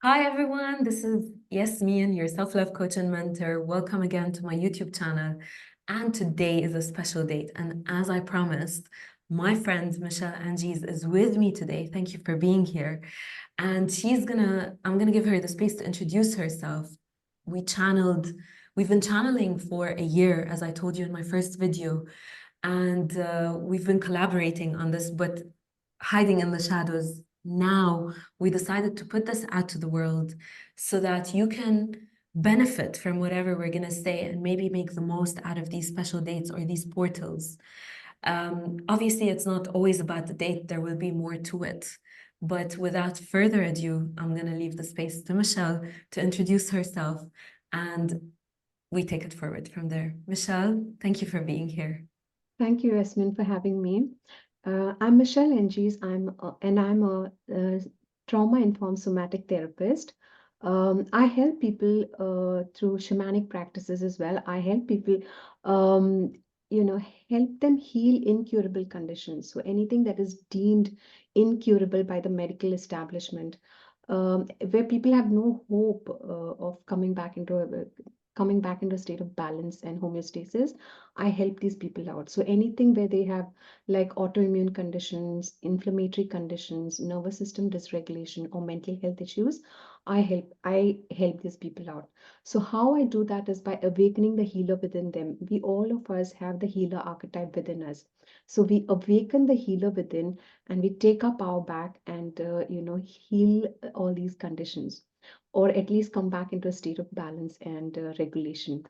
Hi everyone, this is Yassminne, your self-love coach and mentor. Welcome again to my YouTube channel. And today is a special date. And as I promised, my friend Michelle Angieyz is with me today. Thank you for being here. And I'm gonna give her the space to introduce herself. We've been channeling for a year, as I told you in my first video. And we've been collaborating on this, but hiding in the shadows. Now we decided to put this out to the world so that you can benefit from whatever we're going to say and maybe make the most out of these special dates or these portals. Obviously, it's not always about the date, there will be more to it. But without further ado, I'm going to leave the space to Michelle to introduce herself and we take it forward from there. Michelle, thank you for being here. Thank you, Yassminne, for having me. I'm Michelle Angieyz. I'm a trauma informed somatic therapist. I help people through shamanic practices as well. I help people, um, help them heal incurable conditions. So anything that is deemed incurable by the medical establishment, where people have no hope of coming back into a state of balance and homeostasis. I help these people out. So anything where they have like autoimmune conditions, inflammatory conditions, nervous system dysregulation, or mental health issues, I help these people out. So how I do that is by awakening the healer within them. We all of us have the healer archetype within us. So we awaken the healer within and we take our power back and heal all these conditions, or at least come back into a state of balance and regulation.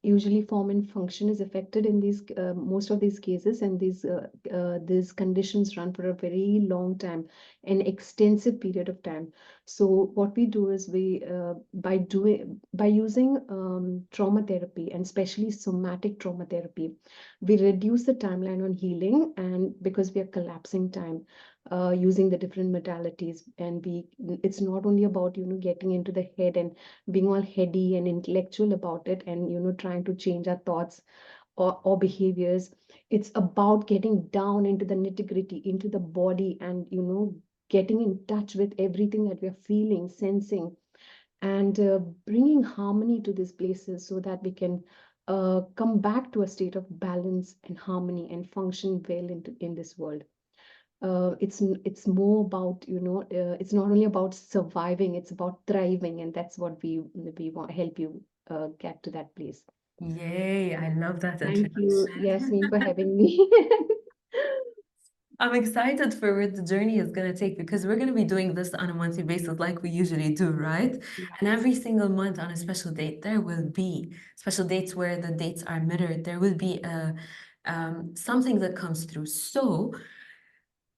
Usually form and function is affected in these most of these cases, and these conditions run for a very long time, an extensive period of time. So what we do is by using trauma therapy, and especially somatic trauma therapy, we reduce the timeline on healing, and because we are collapsing time using the different modalities, and we it's not only about getting into the head and being all heady and intellectual about it, and trying to change our thoughts or behaviors. It's about getting down into the nitty-gritty, into the body, and getting in touch with everything that we're feeling, sensing, and bringing harmony to these places so that we can come back to a state of balance and harmony and function well in this world. It's more about it's not only about surviving, it's about thriving, and that's what we want to help you get to that place. Yay, I love that Thank you, introduction. Yassminne, for having me. I'm excited for where the journey is going to take because we're going to be doing this on a monthly basis like we usually do, right? And every single month on a special date, there will be special dates where the dates are mirrored. There will be something that comes through. So,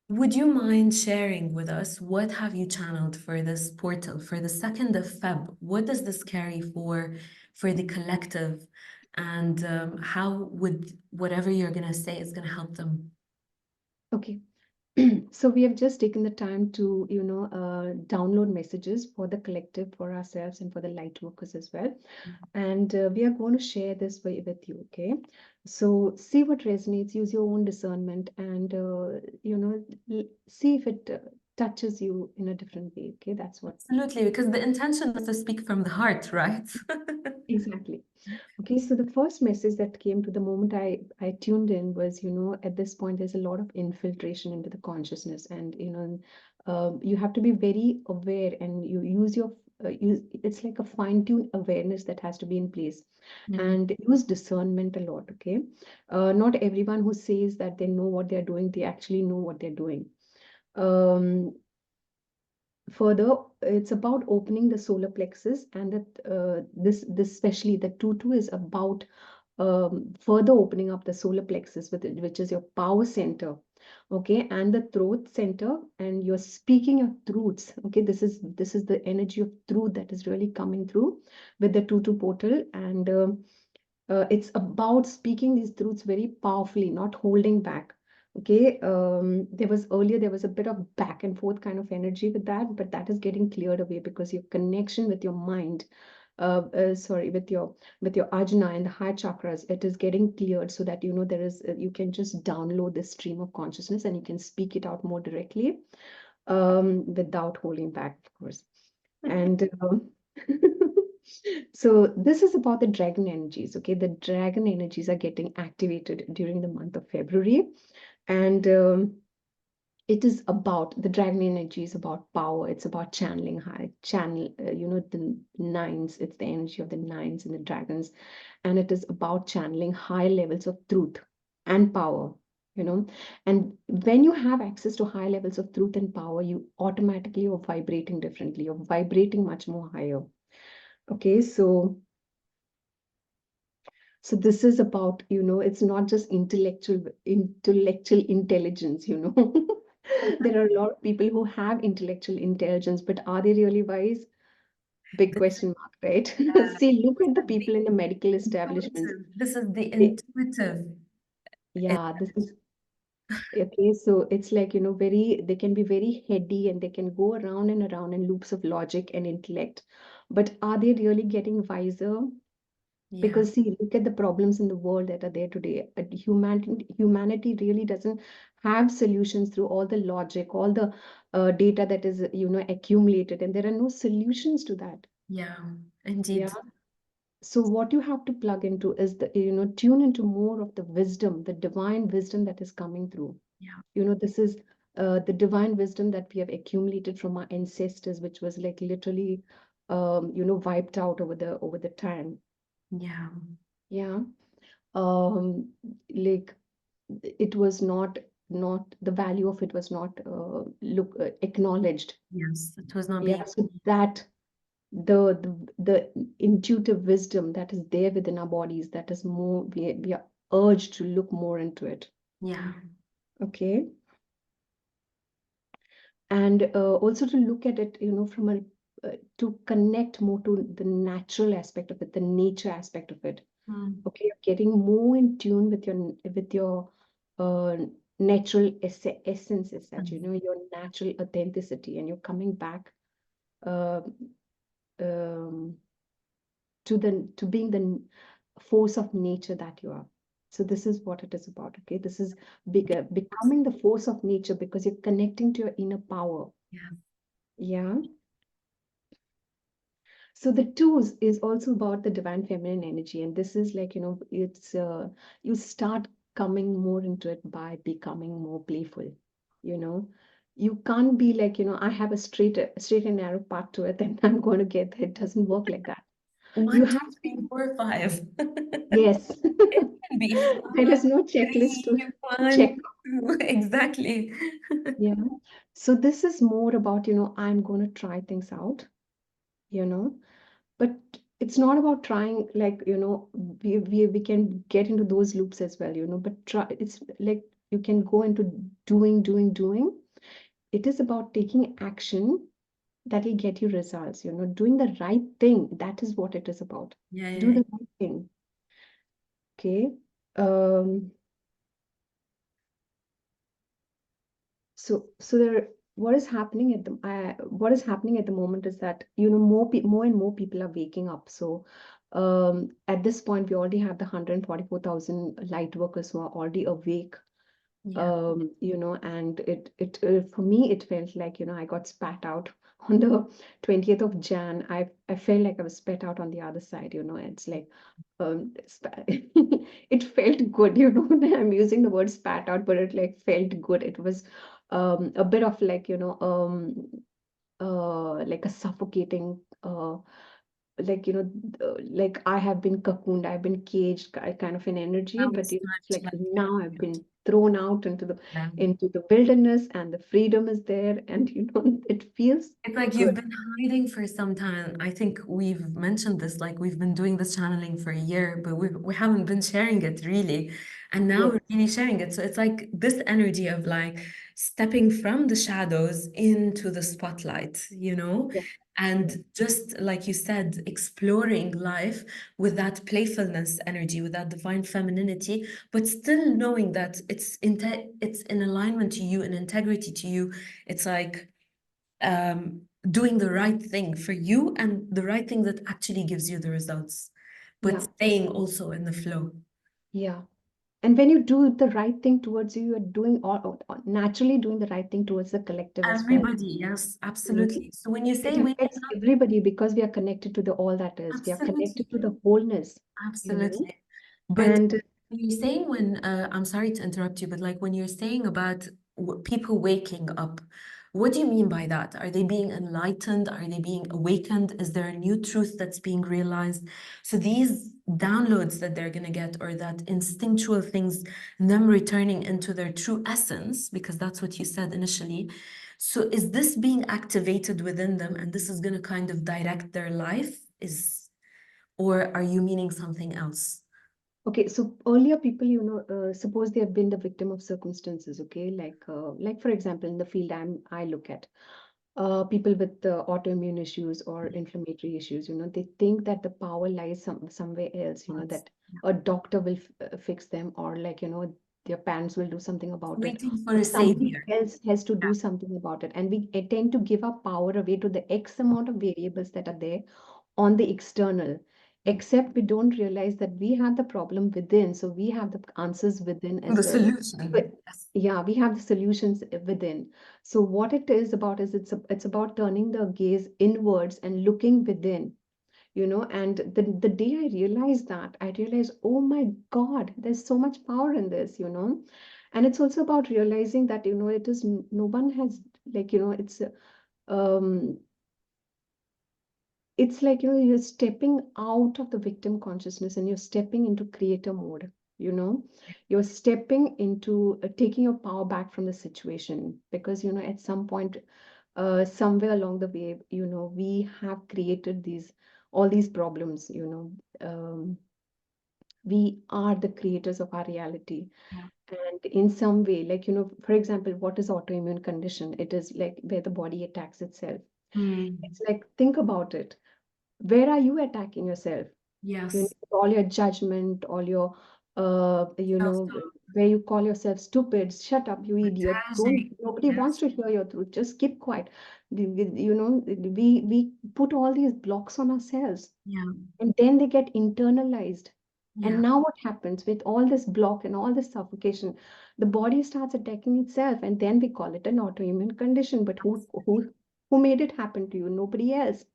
would you mind sharing with us what have you channeled for this portal for the 2nd of Feb? What does this carry for the collective? And how would whatever you're going to say is going to help them? Okay. So we have just taken the time to, download messages for the collective, for ourselves, and for the light workers as well. And we are going to share this with you, okay? So see what resonates, use your own discernment, and, see if it touches you in a different way, okay? That's what. Absolutely, because the intention is to speak from the heart, right? Exactly. Okay, so the first message that came to the moment I tuned in was, at this point, there's a lot of infiltration into the consciousness, and you have to be very aware, and you use it's like a fine-tuned awareness that has to be in place, Mm. and use discernment a lot. Okay, not everyone who says that they know what they're doing, they actually know what they're doing. Um, Further, it's about opening the solar plexus, and that this especially the tutu is about further opening up the solar plexus, which is your power center, okay, and the throat center, and you're speaking your truths. Okay, this is the energy of truth that is really coming through with the tutu portal, and it's about speaking these truths very powerfully, not holding back. Okay, there was a bit of back and forth kind of energy with that, but that is getting cleared away because your connection with your mind, sorry, with your ajna and the high chakras, it is getting cleared so that there is you can just download this stream of consciousness and you can speak it out more directly. without holding back, of course. And so this is about the dragon energies. Okay, the dragon energies are getting activated during the month of February, and it is about the dragon energy is about power. It's about channeling high channel. The nines. It's the energy of the nines and the dragons, and it is about channeling high levels of truth and power. And when you have access to high levels of truth and power, you automatically are vibrating differently. You're vibrating much more higher. Okay, so this is about, it's not just intellectual intelligence. There are a lot of people who have intellectual intelligence, but are they really wise? Big This question mark, right? is See, look at the the people in the medical establishments. intuitive. This is the They, intuitive. yeah, this is okay. So it's like, they can be very heady and they can go around and around in loops of logic and intellect. But are they really getting wiser? Yeah, Because see, look at the problems in the world that are there today. Humanity really doesn't have solutions through all the logic, all the data that is, accumulated, and there are no solutions to that. yeah, Yeah. indeed. So what you have to plug into is tune into more of the wisdom, the divine wisdom that is coming through. Yeah, This is the divine wisdom that we have accumulated from our ancestors, which was like literally, wiped out over the time. yeah, Yeah. um like it was not the value of it was not acknowledged. yes. It was not Yeah, being. so that the intuitive wisdom that is there within our bodies, that is more, we are urged to look more into it. Yeah, Okay. And also to look at it, from a to connect more to the natural aspect of it, the nature aspect of it. mm, Okay, you're getting more in tune with your uh, natural essences, that your natural authenticity, and you're coming back uh, um, to being the force of nature that you are. So this is what it is about. Okay, this is bigger, becoming the force of nature, because you're connecting to your inner power. yeah, Yeah. So the twos is also about the divine feminine energy, and this is like, it's you start coming more into it by becoming more playful. You know, you can't be like, I have a straight and narrow path to it, and I'm going to get there. It doesn't work like that. You one, two, have three, to, four, five. yes. It can be There is five, no checklist three, to check. one, two. Exactly. Yeah. So this is more about, I'm going to try things out. You know but it's not about trying, like, we can get into those loops as well, but try, it's like you can go into doing. It is about taking action that will get you results, doing the right thing. That is what it is about. Yeah, Do yeah, the right thing. Okay. um so there, what is happening at the moment is that, more and more people are waking up. So at this point, we already have the 144,000 light workers who are already awake. yeah. And it for me, it felt like, I got spat out on the 20th of Jan. I felt like I was spat out on the other side. It's like, it felt good. I'm using the word spat out, but it like felt good. It was a bit of like, like a suffocating, like, like I have been cocooned, I've been caged, kind of an energy. Now But it's it's time to like like now I've been thrown out into the them. into the wilderness, and the freedom is there, and it feels It's like you've good. been hiding for some time. I think we've mentioned this, like we've been doing this channeling for a year, but we haven't been sharing it really. And now Yes. we're really sharing it. So it's like this energy of like stepping from the shadows into the spotlight, Yeah. Yeah. And just like you said, exploring life with that playfulness energy, with that divine femininity, but still knowing that it's in alignment to you, in integrity to you. It's like doing the right thing for you and the right thing that actually gives you the results, but Yeah. staying also in the flow. Yeah. And when you do the right thing towards you, you're doing all naturally doing the right thing towards the collective as well. Everybody, yes, You know, absolutely. So when you it say waking affects up, everybody because we are connected to the all that is. We are connected to absolutely, the wholeness, you know. absolutely. But And you're saying when, I'm sorry to interrupt you, but like when you're saying about people waking up, what do you mean by that? Are they being enlightened? Are they being awakened? Is there a new truth that's being realized? So these downloads that they're going to get, or that instinctual things, them returning into their true essence, because that's what you said initially. So is this being activated within them, and this is going to kind of direct their life? Or are you meaning something else? okay, so earlier people, suppose they have been the victim of circumstances, okay, like for example, in the field I look at, people with autoimmune issues or inflammatory issues, they think that the power lies somewhere else, Yes. that a doctor will fix them, or their parents will do something about it, Waiting for or a something savior. else has to do something about it. And we tend to give our power away to the X amount of variables that are there on the external, except we don't realize that we have the problem within, so we have the answers within The as well. solution. But Yes. yeah, we have the solutions within. So what it is about is it's about turning the gaze inwards and looking within, and the day I realized, oh my God, there's so much power in this, and it's also about realizing that, it is no one has, like, um it's like, you're stepping out of the victim consciousness and you're stepping into creator mode, you're stepping into taking your power back from the situation, because at some point, somewhere along the way, we have created all these problems, we are the creators of our reality. Yeah. And in some way, like, for example, what is autoimmune condition? It is like where the body attacks itself. Hmm. It's like, think about it, where are you attacking yourself? Yes. All your judgment, all your, Self-talk, where you call yourself stupid, shut up, you idiot. Don't, attaching. nobody wants Yes. to hear your truth. Just keep quiet. We put all these blocks on ourselves, Yeah. and then they get internalized. And Yeah. now what happens with all this block and all this suffocation? The body starts attacking itself, and then we call it an autoimmune condition. But who made it happen to you? Nobody else,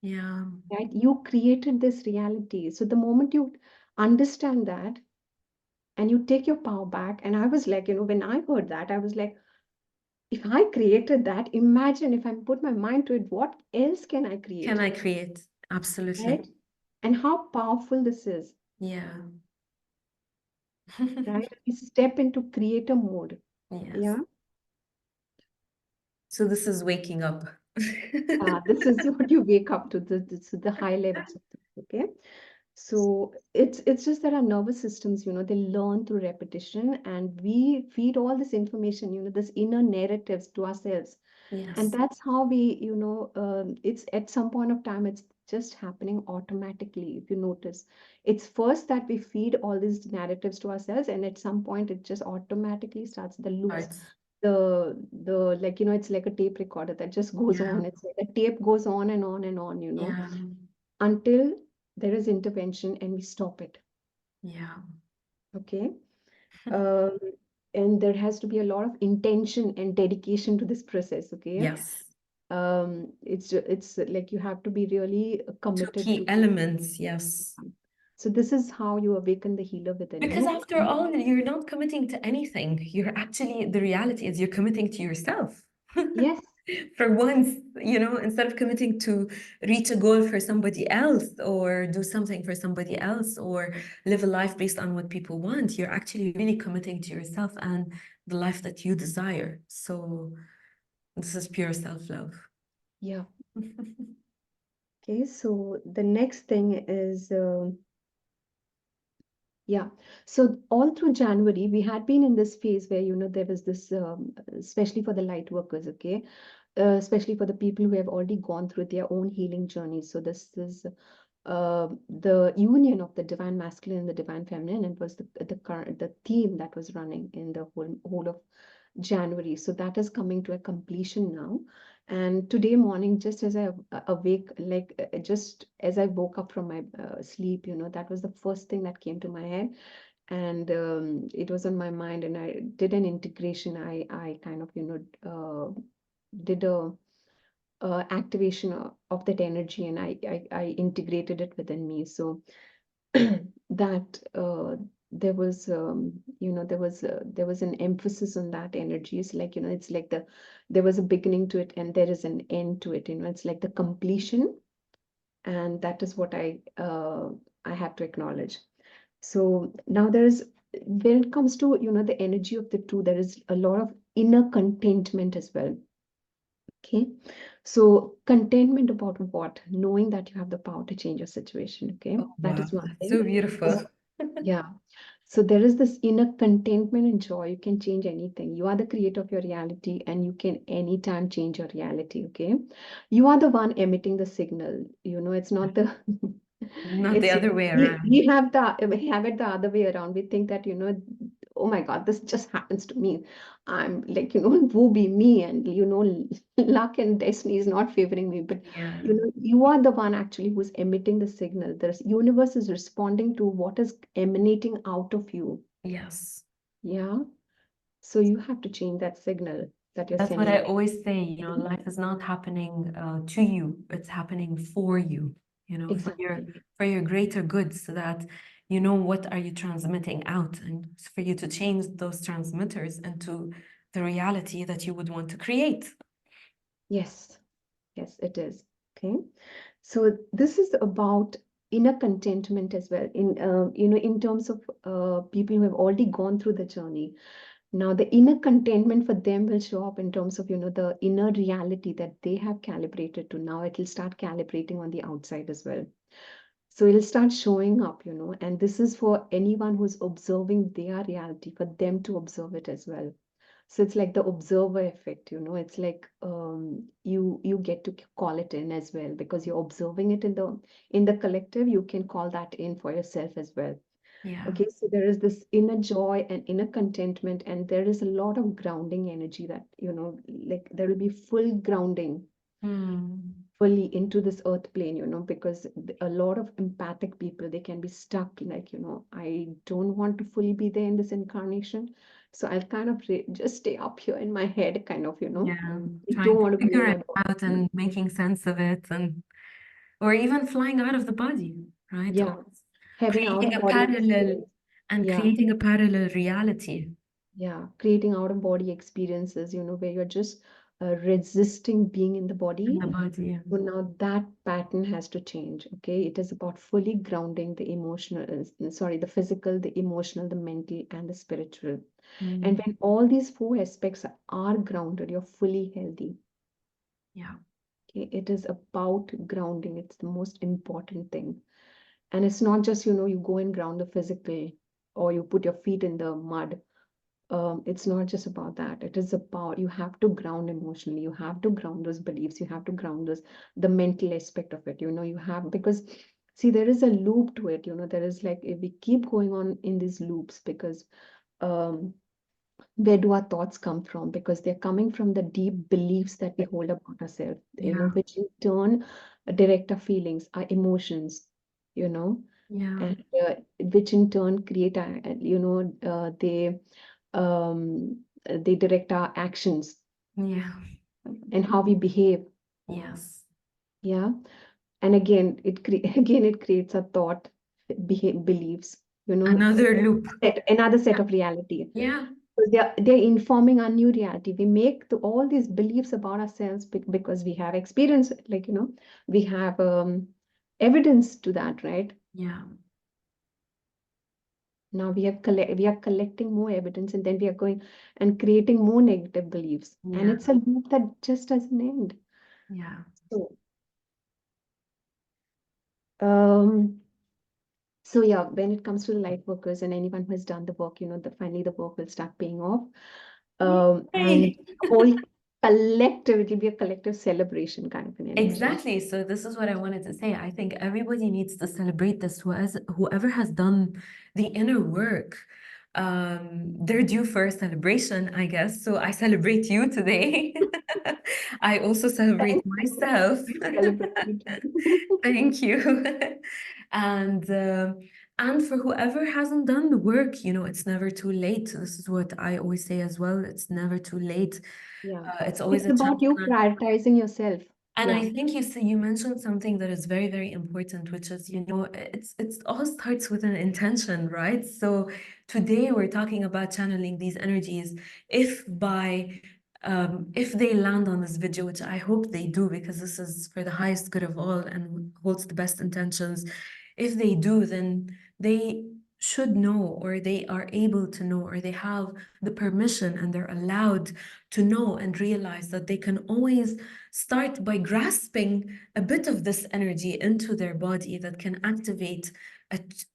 Yeah. right? You created this reality. So the moment you understand that and you take your power back, and I was like, when I heard that, I was like, if I created that, imagine if I put my mind to it, what else can I Can create, I create? Absolutely. right? And how powerful this is, Yeah. right? We step into creator mode. Yes. Yeah. So this is waking up. This is what you wake up to, the high levels of this, okay? So it's just that our nervous systems, they learn through repetition, and we feed all this information, this inner narratives to ourselves. And Yes. that's how we, it's at some point of time, it's just happening automatically. If you notice, it's first that we feed all these narratives to ourselves, and at some point, it just automatically starts the loops. Parts. The like, it's like a tape recorder that just goes Yeah. on. It's like the tape goes on and on and on, Yeah. until there is intervention and we stop it. Yeah. Okay. Um, and there has to be a lot of intention and dedication to this process. Okay. Yes. It's like you have to be really Two committed key to. elements. Yes. So this is how you awaken the healer within Because you. after all, you're not committing to anything. You're actually, the reality is you're committing to yourself. Yes. For once, instead of committing to reach a goal for somebody else or do something for somebody else or live a life based on what people want, you're actually really committing to yourself and the life that you desire. So this is pure self-love. Yeah. Okay. So the next thing is, yeah. So all through January, we had been in this phase where, there was this, especially for the light workers, okay, especially for the people who have already gone through their own healing journey. So this is the union of the divine masculine and the divine feminine. It was the theme that was running in the whole of January. So that is coming to a completion now. And today morning, just as I awake, like just as I woke up from my sleep, that was the first thing that came to my head. and it was on my mind, and I did an integration. I kind of, did a activation of that energy, and I integrated it within me. So that there was there was an emphasis on that energy. It's like, it's like there was a beginning to it and there is an end to it. It's like the completion, and that is what I have to acknowledge. So now when it comes to, the energy of the two, there is a lot of inner contentment as well. Okay. So contentment about what? Knowing that you have the power to change your situation. Okay. Oh, That wow, is one that's thing. so beautiful. Yeah. So there is this inner contentment and joy. You can change anything. You are the creator of your reality, and you can anytime change your reality. Okay. You are the one emitting the signal. It's not the Not the it's other way around. we have it the other way around. We think that, oh my God, this just happens to me. I'm like, woe be me, and luck and destiny is not favoring me. But Yeah. you are the one actually who's emitting the signal. The universe is responding to what is emanating out of you. Yes. Yeah. So you have to change that signal that you're That's what sending I out. always say, life is not happening to you, it's happening for you, Exactly. for your greater good, so that you know what are you transmitting out, and it's for you to change those transmitters into the reality that you would want to create. Yes. Yes, it is. Okay. So this is about inner contentment as well, in terms of people who have already gone through the journey. Now, the inner contentment for them will show up in terms of, the inner reality that they have calibrated to. Now it will start calibrating on the outside as well. So it'll start showing up, and this is for anyone who's observing their reality, for them to observe it as well. So it's like the observer effect. It's like, you get to call it in as well, because you're observing it in the collective. You can call that in for yourself as well. Yeah. Okay, so there is this inner joy and inner contentment, and there is a lot of grounding energy that, like there will be full grounding Hmm. fully into this earth plane, because a lot of empathic people, they can be stuck like, I don't want to fully be there in this incarnation. So I'll kind of just stay up here in my head, kind of, Yeah. I Trying don't to want to be in figure my it body. out and making sense of it, and or even flying out of the body, right? Or Yeah, having out creating of a body parallel experience. and Yeah. creating a parallel reality Yeah, creating out of body experiences, where you're just resisting being in the in body. the body. So now that pattern has to change. Okay, it is about fully grounding the emotional, sorry, the physical, the emotional, the mental, and the spiritual. And Mm. when all these four aspects are grounded, you're fully healthy. Yeah. Okay, it is about grounding. It's the most important thing. And it's not just, you go and ground the physical, or you put your feet in the mud. It's not just about that. It is about, you have to ground emotionally. You have to ground those beliefs. You have to ground the mental aspect of it. You have, because see, there is a loop to it. There is like, if we keep going on in these loops, because um, where do our thoughts come from? Because they're coming from the deep beliefs that we hold about ourselves, Yeah. which in turn direct our feelings, our emotions, Yeah. and which in turn create, they direct our actions Yeah. and how we behave. Yes. Yeah. And again, again, it creates a thought, beliefs, Another loop. another set of reality. Yeah. So they're informing our new reality. We make all these beliefs about ourselves because we have experience, like, we have evidence to that, right? Yeah. Now we are collecting more evidence, and then we are going and creating more negative beliefs. And Yeah. it's a loop that just doesn't end. Yeah. So, um, so yeah, when it comes to the light workers and anyone who has done the work, that finally the work will start paying off. And Yay. whole collective, it will be a collective celebration kind of an energy. Exactly. So this is what I wanted to say. I think everybody needs to celebrate this. Whoever has done the inner work, they're due for a celebration, I guess. So I celebrate you today. I also celebrate Thank myself. you. Celebrate you too. Thank you. And And for whoever hasn't done the work, it's never too late. This is what I always say as well. It's never too late. Yeah. It's always It's a about chance. you prioritizing yourself. And Yeah. I think you mentioned something that is very, very important, which is, it's all starts with an intention, right? So today we're talking about channeling these energies. If they land on this video, which I hope they do, because this is for the highest good of all and holds the best intentions. If they do, then they should know, or they are able to know, or they have the permission and they're allowed to know and realize that they can always start by grasping a bit of this energy into their body that can activate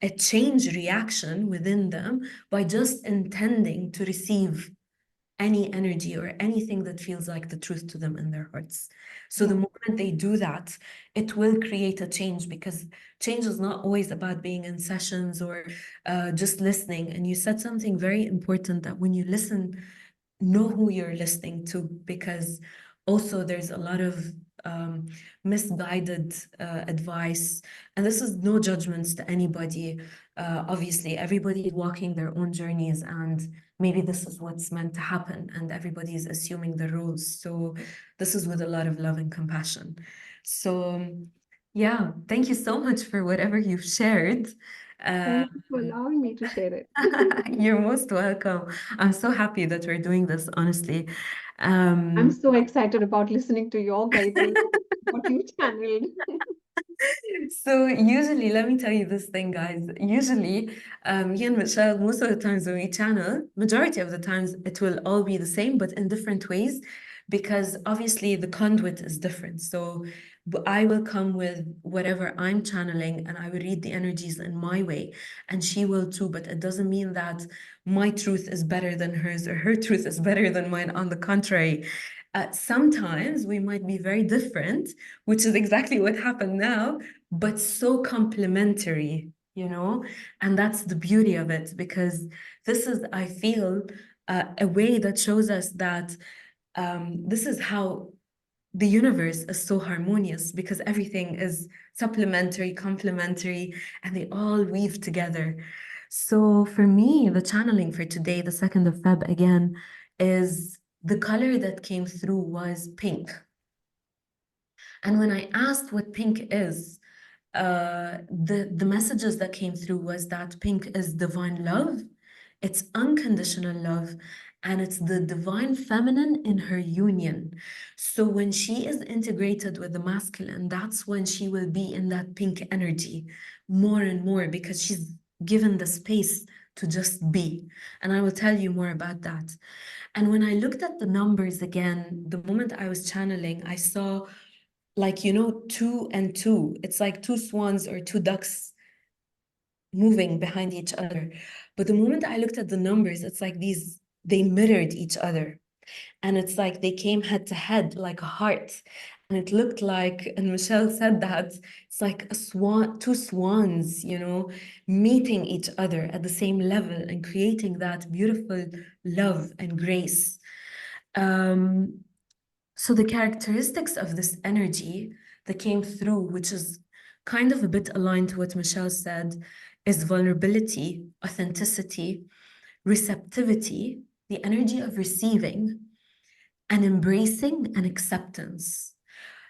a change reaction within them by just intending to receive any energy or anything that feels like the truth to them in their hearts. So the Yeah. moment they do that, it will create a change, because change is not always about being in sessions or just listening. And you said something very important, that when you listen, know who you're listening to, because also there's a lot of misguided advice. And this is no judgments to anybody. Obviously, everybody is walking their own journeys, and maybe this is what's meant to happen, and everybody's assuming the rules. So this is with a lot of love and compassion. So yeah, thank you so much for whatever you've shared. Uh, Thank you for allowing me to share it. you're most welcome. I'm so happy that we're doing this, honestly. I'm Um, so excited about listening to your guidance, what you channeled. So usually, let me tell you this thing, guys. Usually, me and Michelle, most of the times when we channel, majority of the times it will all be the same, but in different ways, because obviously the conduit is different. So I will come with whatever I'm channeling, and I will read the energies in my way, and she will too. But it doesn't mean that my truth is better than hers or her truth is better than mine. On the contrary, sometimes we might be very different, which is exactly what happened now, but so complementary, and that's the beauty of it, because this is, I feel, a way that shows us that this is how the universe is so harmonious, because everything is supplementary, complementary, and they all weave together. So for me, the channeling for today, the 2nd of Feb, again, is the color that came through was pink. And when I asked what pink is, the messages that came through was that pink is divine love, it's unconditional love, and it's the divine feminine in her union. So when she is integrated with the masculine, that's when she will be in that pink energy more and more, because she's given the space to just be. And I will tell you more about that. And when I looked at the numbers again, the moment I was channeling, I saw, like, 2 and 2. It's like two swans or two ducks moving behind each other. But the moment I looked at the numbers, it's like they mirrored each other. And it's like they came head to head like a heart. And it looked like, and Michelle said that, it's like two swans, meeting each other at the same level and creating that beautiful love and grace. Um, so the characteristics of this energy that came through, which is kind of a bit aligned to what Michelle said, is vulnerability, authenticity, receptivity, the energy of receiving, and embracing and acceptance.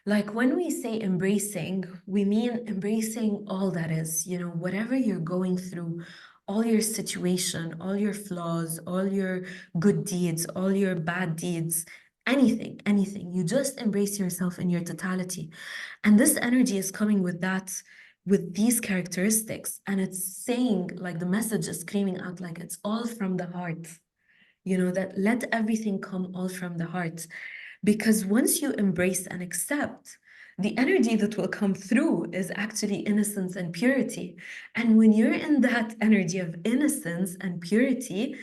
Like when we say embracing, we mean embracing all that is, whatever you're going through, all your situation, all your flaws, all your good deeds, all your bad deeds, anything. You just embrace yourself in your totality. And this energy is coming with that, with these characteristics. And it's saying, like the message is screaming out, like it's all from the heart, that let everything come all from the heart. Because once you embrace and accept, the energy that will come through is actually innocence and purity. And when you're in that energy of innocence and purity,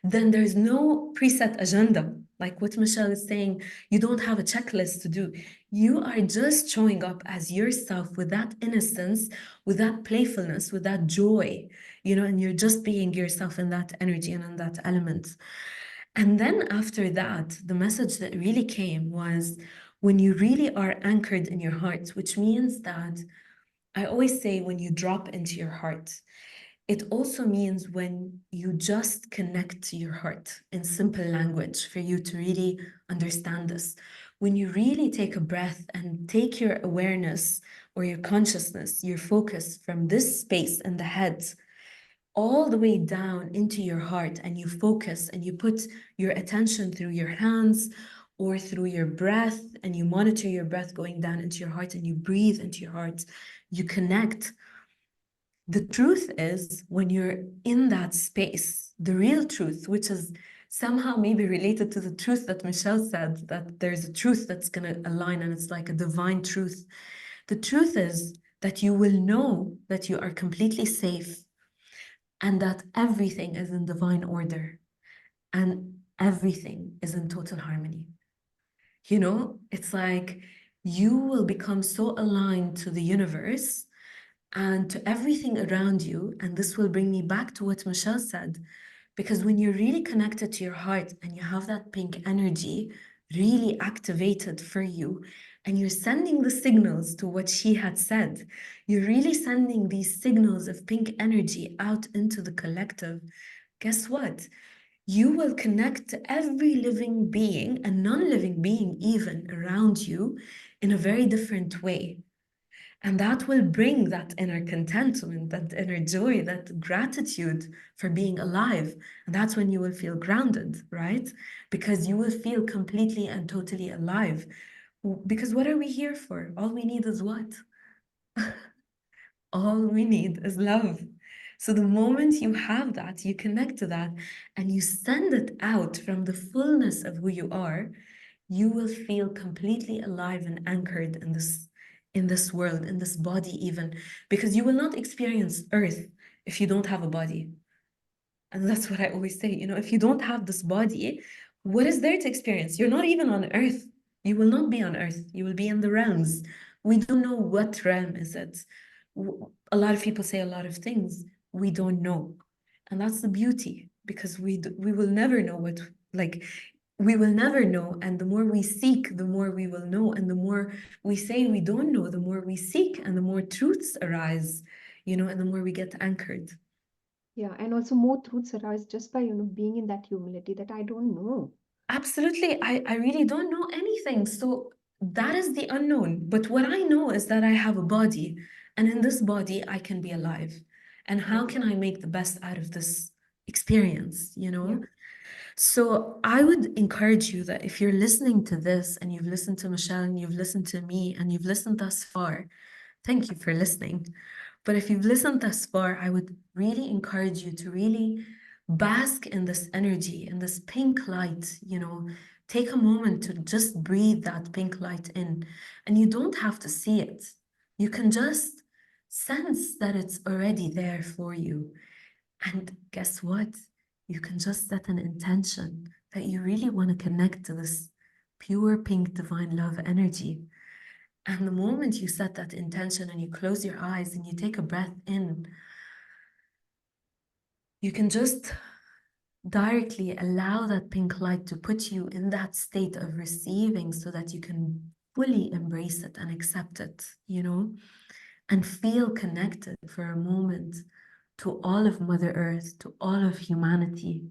then there's no preset agenda. Like what Michelle is saying, you don't have a checklist to do. You are just showing up as yourself with that innocence, with that playfulness, with that joy, and you're just being yourself in that energy and in that element. And then after that, the message that really came was when you really are anchored in your heart, which means that I always say when you drop into your heart, It also means when you just connect to your heart in simple language for you to really understand this. When you really take a breath and take your awareness or your consciousness, your focus from this space in the head all the way down into your heart, and you focus and you put your attention through your hands or through your breath, and you monitor your breath going down into your heart, and you breathe into your heart, you connect. The truth is, when you're in that space, the real truth, which is somehow maybe related to the truth that Michelle said, that there's a truth that's going to align and it's like a divine truth. The truth is that you will know that you are completely safe and that everything is in divine order and everything is in total harmony. You know, it's like you will become so aligned to the universe and to everything around you. And this will bring me back to what Michelle said, because when you're really connected to your heart and you have that pink energy really activated for you, and you're sending the signals to what she had said, you're really sending these signals of pink energy out into the collective. Guess what? You will connect to every living being and non-living being even around you in a very different way. And that will bring that inner contentment, that inner joy, that gratitude for being alive. And that's when you will feel grounded, right? Because you will feel completely and totally alive. Because what are we here for? All we need is what? All we need is love. So the moment you have that, you connect to that and you send it out from the fullness of who you are, you will feel completely alive and anchored in this world, in this body even, because you will not experience earth if you don't have a body. And that's what I always say, you know, if you don't have this body, what is there to experience? You're not even on earth. You will not be on earth. You will be in the realms. We don't know what realm is it. A lot of people say a lot of things. We don't know. And that's the beauty, because we will never know what, like, we will never know. And the more we seek, the more we will know. And the more we say we don't know, the more we seek and the more truths arise, you know, and the more we get anchored. Yeah, and also more truths arise just by, being in that humility that I don't know. Absolutely. I really don't know anything. So that is the unknown. But what I know is that I have a body, and in this body, I can be alive. And how Yeah, can I make the best out of this experience, you yeah, know? So I would encourage you that if you're listening to this and you've listened to Michelle and you've listened to me and you've listened thus far, thank you for listening. But if you've listened thus far, I would really encourage you to really bask in this energy, in this pink light, you know, take a moment to just breathe that pink light in. And you don't have to see it. You can just sense that it's already there for you. And guess what? You can just set an intention that you really want to connect to this pure pink divine love energy. And the moment you set that intention and you close your eyes and you take a breath in, you can just directly allow that pink light to put you in that state of receiving so that you can fully embrace it and accept it, you know, and feel connected for a moment to all of Mother Earth, to all of humanity,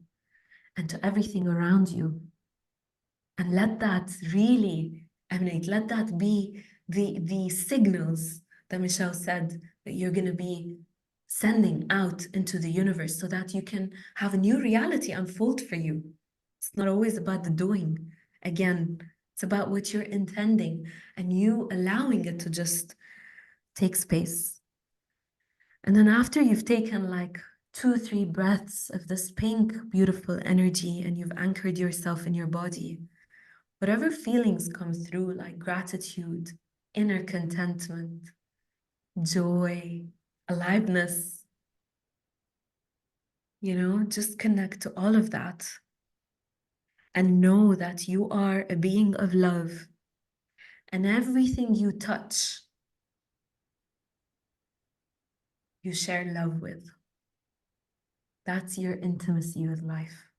and to everything around you. And let that really emanate, let that be the signals that Michelle said that you're going to be sending out into the universe so that you can have a new reality unfold for you. It's not always about the doing. Again, it's about what you're intending and you allowing it to just take space. And then after you've taken like 2, 3 breaths of this pink, beautiful energy and you've anchored yourself in your body, whatever feelings come through, like gratitude, inner contentment, joy, aliveness, you know, just connect to all of that and know that you are a being of love and everything you touch, you share love with. That's your intimacy with life.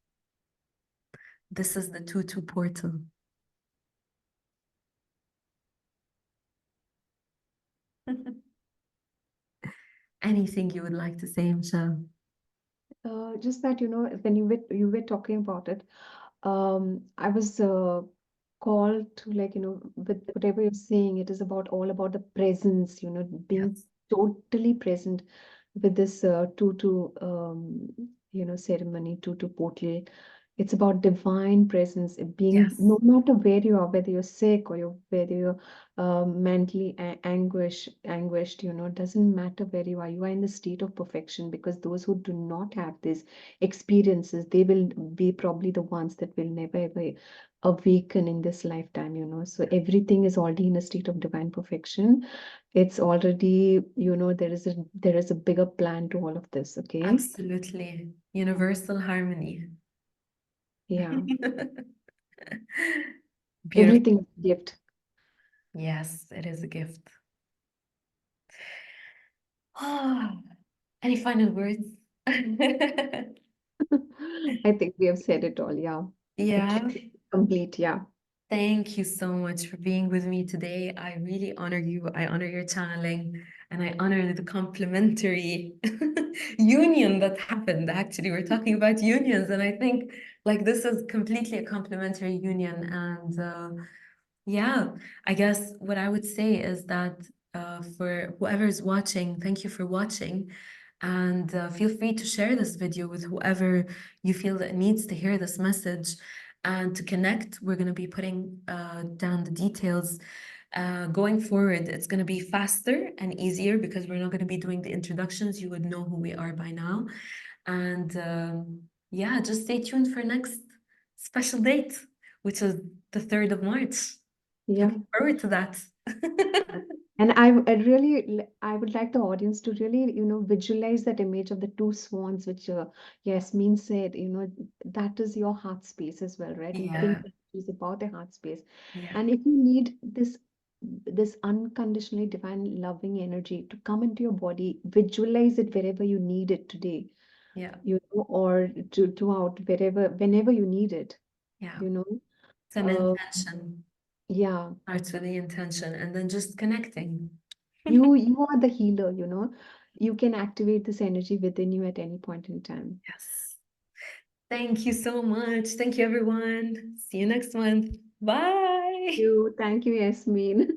This is the 2-2 portal. anything you would like to say, Michelle? Just that, when you were talking about it, I was called to, like, with whatever you're saying, it is all about the presence, being Yes. totally present with this tutu, ceremony, tutu portal. It's about divine presence, being Yes. no matter where you are, whether you're sick or whether you're mentally anguished, doesn't matter where you are. You are in the state of perfection, because those who do not have these experiences, they will be probably the ones that will never ever awaken in this lifetime. So everything is already in a state of divine perfection. It's already, there is a bigger plan to all of this. Okay. Absolutely. Universal harmony. Yeah. Beautiful. Everything is a gift. Yes, it is a gift. Any final words? I think we have said it all. Yeah. It Yeah. complete. Yeah. Thank you so much for being with me today. I really honor you. I honor your channeling, and I honor the complementary union that happened. Actually, we're talking about unions, and I think like this is completely a complementary union. And yeah, I guess what I would say is that for whoever's watching, thank you for watching. And feel free to share this video with whoever you feel that needs to hear this message. And to connect, we're going to be putting down the details. Going forward, it's going to be faster and easier because we're not going to be doing the introductions. You would know who we are by now. And yeah, just stay tuned for next special date, which is the 3rd of March. Yeah. Looking forward to that. And I would like the audience to really, visualize that image of the two swans, which Yasminne said, that is your heart space as well, right? And pink Yeah, is about a heart space. yeah, And if you need this unconditionally divine loving energy to come into your body, visualize it wherever you need it today, yeah, or throughout whenever you need it, yeah. you know. It's an Uh, intention. yeah. Starts with the intention and then just connecting. You are the healer, you can activate this energy within you at any point in time. Yes. Thank you so much. Thank you, everyone. See you next month. Bye. Thank you, Yasmin.